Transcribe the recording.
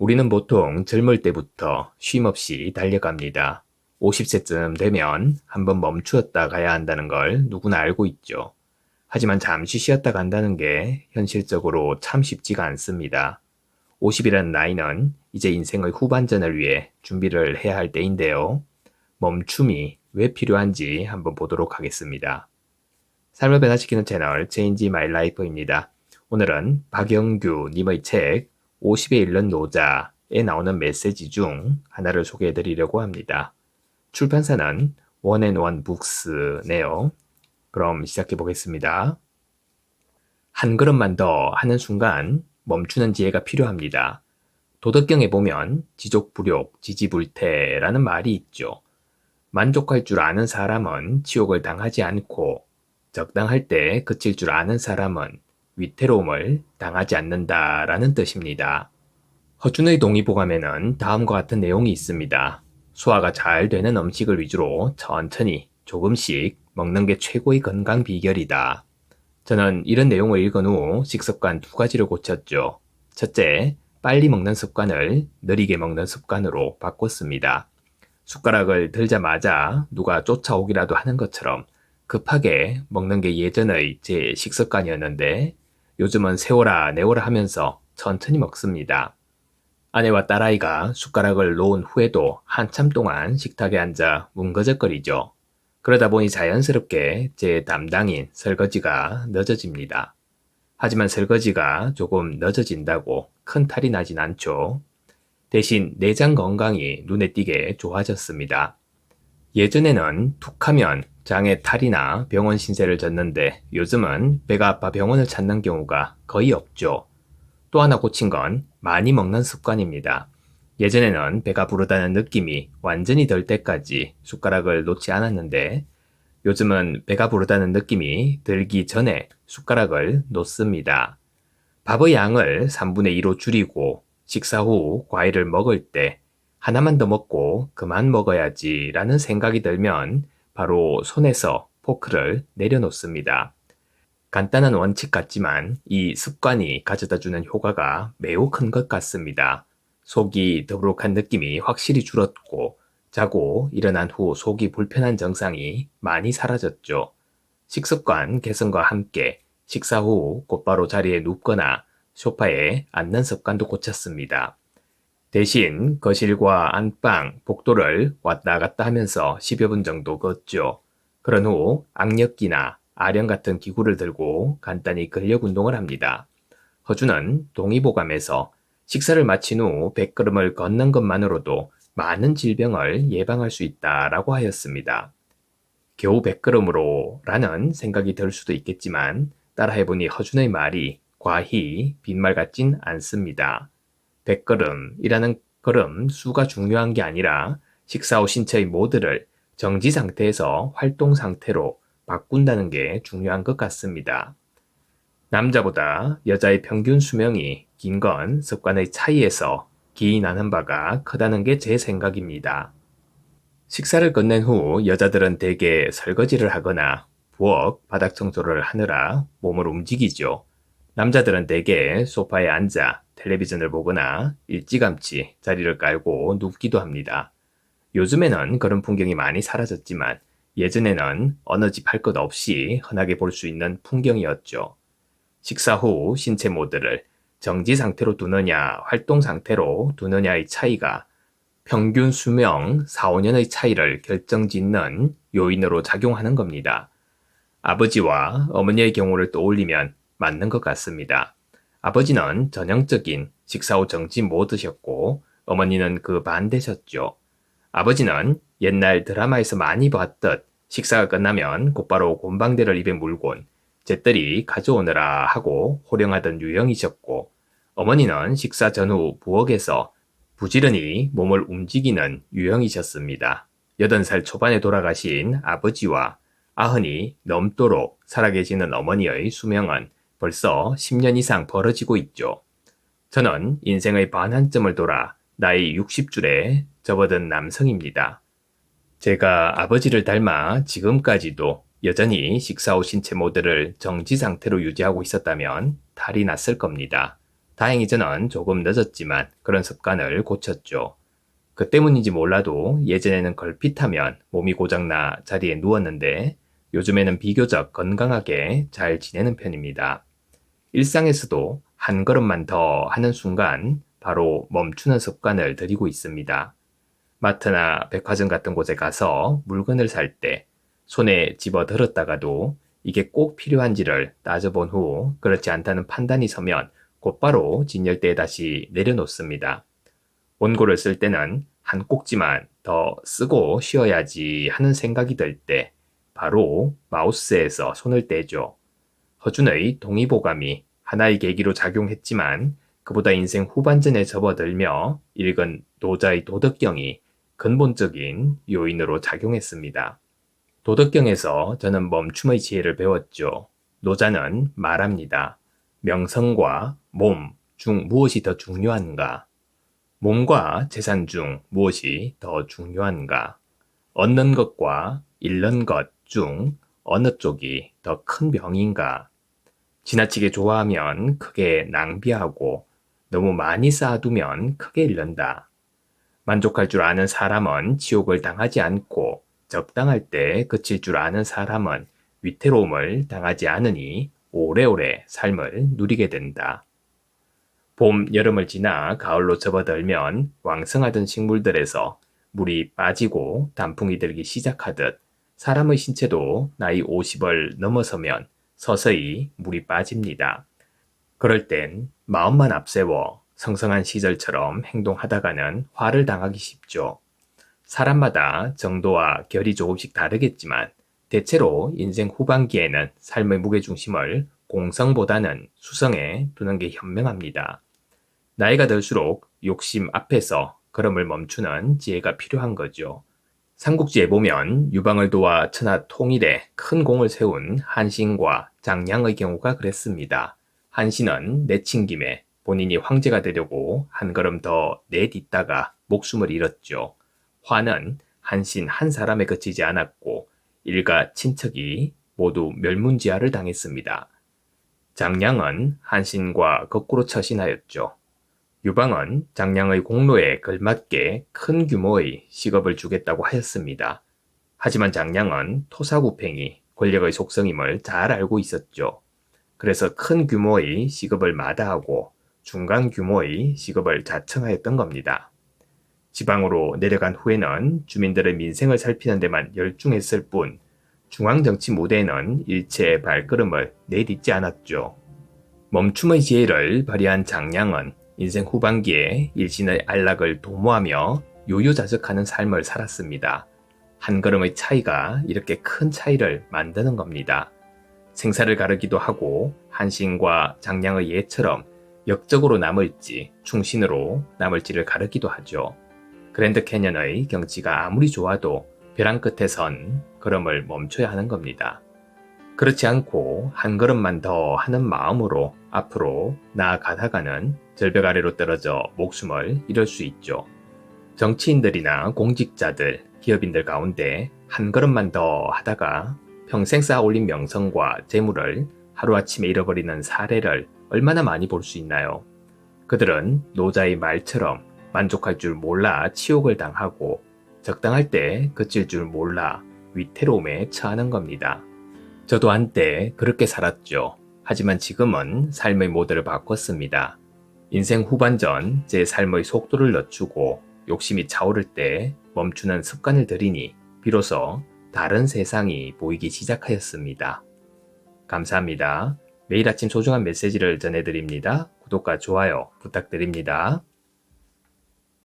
우리는 보통 젊을 때부터 쉼없이 달려갑니다. 50세쯤 되면 한번 멈추었다 가야 한다는 걸 누구나 알고 있죠. 하지만 잠시 쉬었다 간다는 게 현실적으로 참 쉽지가 않습니다. 50이라는 나이는 이제 인생의 후반전을 위해 준비를 해야 할 때인데요. 멈춤이 왜 필요한지 한번 보도록 하겠습니다. 삶을 변화시키는 채널 Change My Life입니다. 오늘은 박영규 님의 책 50에 이른 노자에 나오는 메시지 중 하나를 소개해 드리려고 합니다. 출판사는 원앤원 북스네요. 그럼 시작해 보겠습니다. 한 걸음만 더 하는 순간 멈추는 지혜가 필요합니다. 도덕경에 보면 지족불욕, 지지불태라는 말이 있죠. 만족할 줄 아는 사람은 지옥을 당하지 않고 적당할 때 그칠 줄 아는 사람은 위태로움을 당하지 않는다라는 뜻입니다. 허준의 동의보감에는 다음과 같은 내용이 있습니다. 소화가 잘 되는 음식을 위주로 천천히 조금씩 먹는 게 최고의 건강 비결이다. 저는 이런 내용을 읽은 후 식습관 두 가지를 고쳤죠. 첫째, 빨리 먹는 습관을 느리게 먹는 습관으로 바꿨습니다. 숟가락을 들자마자 누가 쫓아오기라도 하는 것처럼 급하게 먹는 게 예전의 제 식습관이었는데 요즘은 세워라 내워라 하면서 천천히 먹습니다. 아내와 딸아이가 숟가락을 놓은 후에도 한참 동안 식탁에 앉아 뭉거적거리죠. 그러다 보니 자연스럽게 제 담당인 설거지가 늦어집니다. 하지만 설거지가 조금 늦어진다고 큰 탈이 나진 않죠. 대신 내장 건강이 눈에 띄게 좋아졌습니다. 예전에는 툭하면 장에 탈이나 병원 신세를 졌는데 요즘은 배가 아파 병원을 찾는 경우가 거의 없죠. 또 하나 고친 건 많이 먹는 습관입니다. 예전에는 배가 부르다는 느낌이 완전히 들 때까지 숟가락을 놓지 않았는데 요즘은 배가 부르다는 느낌이 들기 전에 숟가락을 놓습니다. 밥의 양을 3분의 2로 줄이고 식사 후 과일을 먹을 때 하나만 더 먹고 그만 먹어야지 라는 생각이 들면 바로 손에서 포크를 내려놓습니다. 간단한 원칙 같지만 이 습관이 가져다주는 효과가 매우 큰 것 같습니다. 속이 더부룩한 느낌이 확실히 줄었고 자고 일어난 후 속이 불편한 증상이 많이 사라졌죠. 식습관 개선과 함께 식사 후 곧바로 자리에 눕거나 소파에 앉는 습관도 고쳤습니다. 대신 거실과 안방, 복도를 왔다 갔다 하면서 10여 분 정도 걷죠. 그런 후 악력기나 아령 같은 기구를 들고 간단히 근력 운동을 합니다. 허준은 동의보감에서 식사를 마친 후 100걸음을 걷는 것만으로도 많은 질병을 예방할 수 있다라고 하였습니다. 겨우 100걸음으로 라는 생각이 들 수도 있겠지만 따라해보니 허준의 말이 과히 빈말 같진 않습니다. 100걸음이라는 걸음 수가 중요한 게 아니라 식사 후 신체의 모드를 정지 상태에서 활동 상태로 바꾼다는 게 중요한 것 같습니다. 남자보다 여자의 평균 수명이 긴 건 습관의 차이에서 기인하는 바가 크다는 게 제 생각입니다. 식사를 끝낸 후 여자들은 대개 설거지를 하거나 부엌, 바닥 청소를 하느라 몸을 움직이죠. 남자들은 대개 소파에 앉아 텔레비전을 보거나 일찌감치 자리를 깔고 눕기도 합니다. 요즘에는 그런 풍경이 많이 사라졌지만 예전에는 어느 집 할 것 없이 흔하게 볼 수 있는 풍경이었죠. 식사 후 신체 모드를 정지 상태로 두느냐 활동 상태로 두느냐의 차이가 평균 수명 4, 5년의 차이를 결정짓는 요인으로 작용하는 겁니다. 아버지와 어머니의 경우를 떠올리면 맞는 것 같습니다. 아버지는 전형적인 식사 후 정지 모드셨고 어머니는 그 반대셨죠. 아버지는 옛날 드라마에서 많이 봤듯 식사가 끝나면 곧바로 곰방대를 입에 물곤 잿더리 가져오느라 하고 호령하던 유형이셨고 어머니는 식사 전후 부엌에서 부지런히 몸을 움직이는 유형이셨습니다. 80살 초반에 돌아가신 아버지와 90이 넘도록 살아계시는 어머니의 수명은 벌써 10년 이상 벌어지고 있죠. 저는 인생의 반환점을 돌아 나이 60줄에 접어든 남성입니다. 제가 아버지를 닮아 지금까지도 여전히 식사 후 신체 모드를 정지 상태로 유지하고 있었다면 탈이 났을 겁니다. 다행히 저는 조금 늦었지만 그런 습관을 고쳤죠. 그 때문인지 몰라도 예전에는 걸핏하면 몸이 고장나 자리에 누웠는데 요즘에는 비교적 건강하게 잘 지내는 편입니다. 일상에서도 한 걸음만 더 하는 순간 바로 멈추는 습관을 들이고 있습니다. 마트나 백화점 같은 곳에 가서 물건을 살 때 손에 집어 들었다가도 이게 꼭 필요한지를 따져본 후 그렇지 않다는 판단이 서면 곧바로 진열대에 다시 내려놓습니다. 원고를 쓸 때는 한 꼭지만 더 쓰고 쉬어야지 하는 생각이 들 때 바로 마우스에서 손을 떼죠. 허준의 동의보감이 하나의 계기로 작용했지만 그보다 인생 후반전에 접어들며 읽은 노자의 도덕경이 근본적인 요인으로 작용했습니다. 도덕경에서 저는 멈춤의 지혜를 배웠죠. 노자는 말합니다. 명성과 몸 중 무엇이 더 중요한가? 몸과 재산 중 무엇이 더 중요한가? 얻는 것과 잃는 것 중 어느 쪽이 더 큰 병인가? 지나치게 좋아하면 크게 낭비하고 너무 많이 쌓아두면 크게 잃는다. 만족할 줄 아는 사람은 지옥을 당하지 않고 적당할 때 그칠 줄 아는 사람은 위태로움을 당하지 않으니 오래오래 삶을 누리게 된다. 봄, 여름을 지나 가을로 접어들면 왕성하던 식물들에서 물이 빠지고 단풍이 들기 시작하듯 사람의 신체도 나이 50을 넘어서면 서서히 물이 빠집니다. 그럴 땐 마음만 앞세워 성성한 시절처럼 행동하다가는 화를 당하기 쉽죠. 사람마다 정도와 결이 조금씩 다르겠지만 대체로 인생 후반기에는 삶의 무게중심을 공성보다는 수성에 두는 게 현명합니다. 나이가 들수록 욕심 앞에서 걸음을 멈추는 지혜가 필요한 거죠. 삼국지에 보면 유방을 도와 천하 통일에 큰 공을 세운 한신과 장량의 경우가 그랬습니다. 한신은 내친 김에 본인이 황제가 되려고 한 걸음 더 내딛다가 목숨을 잃었죠. 화는 한신 한 사람에 그치지 않았고 일가 친척이 모두 멸문지화를 당했습니다. 장량은 한신과 거꾸로 처신하였죠. 유방은 장량의 공로에 걸맞게 큰 규모의 시급을 주겠다고 하였습니다. 하지만 장량은 토사구팽이 권력의 속성임을 잘 알고 있었죠. 그래서 큰 규모의 시급을 마다하고 중간 규모의 시급을 자청하였던 겁니다. 지방으로 내려간 후에는 주민들의 민생을 살피는 데만 열중했을 뿐 중앙정치 무대에는 일체의 발걸음을 내딛지 않았죠. 멈춤의 지혜를 발휘한 장량은 인생 후반기에 일신의 안락을 도모하며 유유자적하는 삶을 살았습니다. 한 걸음의 차이가 이렇게 큰 차이를 만드는 겁니다. 생사를 가르기도 하고 한신과 장량의 예처럼 역적으로 남을지 충신으로 남을지를 가르기도 하죠. 그랜드 캐년의 경치가 아무리 좋아도 벼랑 끝에 선 걸음을 멈춰야 하는 겁니다. 그렇지 않고 한 걸음만 더 하는 마음으로 앞으로 나아가다가는 절벽 아래로 떨어져 목숨을 잃을 수 있죠. 정치인들이나 공직자들, 기업인들 가운데 한 걸음만 더 하다가 평생 쌓아올린 명성과 재물을 하루아침에 잃어버리는 사례를 얼마나 많이 볼 수 있나요? 그들은 노자의 말처럼 만족할 줄 몰라 치욕을 당하고 적당할 때 그칠 줄 몰라 위태로움에 처하는 겁니다. 저도 한때 그렇게 살았죠. 하지만 지금은 삶의 모델을 바꿨습니다. 인생 후반전 제 삶의 속도를 늦추고 욕심이 차오를 때 멈추는 습관을 들이니 비로소 다른 세상이 보이기 시작하였습니다. 감사합니다. 매일 아침 소중한 메시지를 전해드립니다. 구독과 좋아요 부탁드립니다.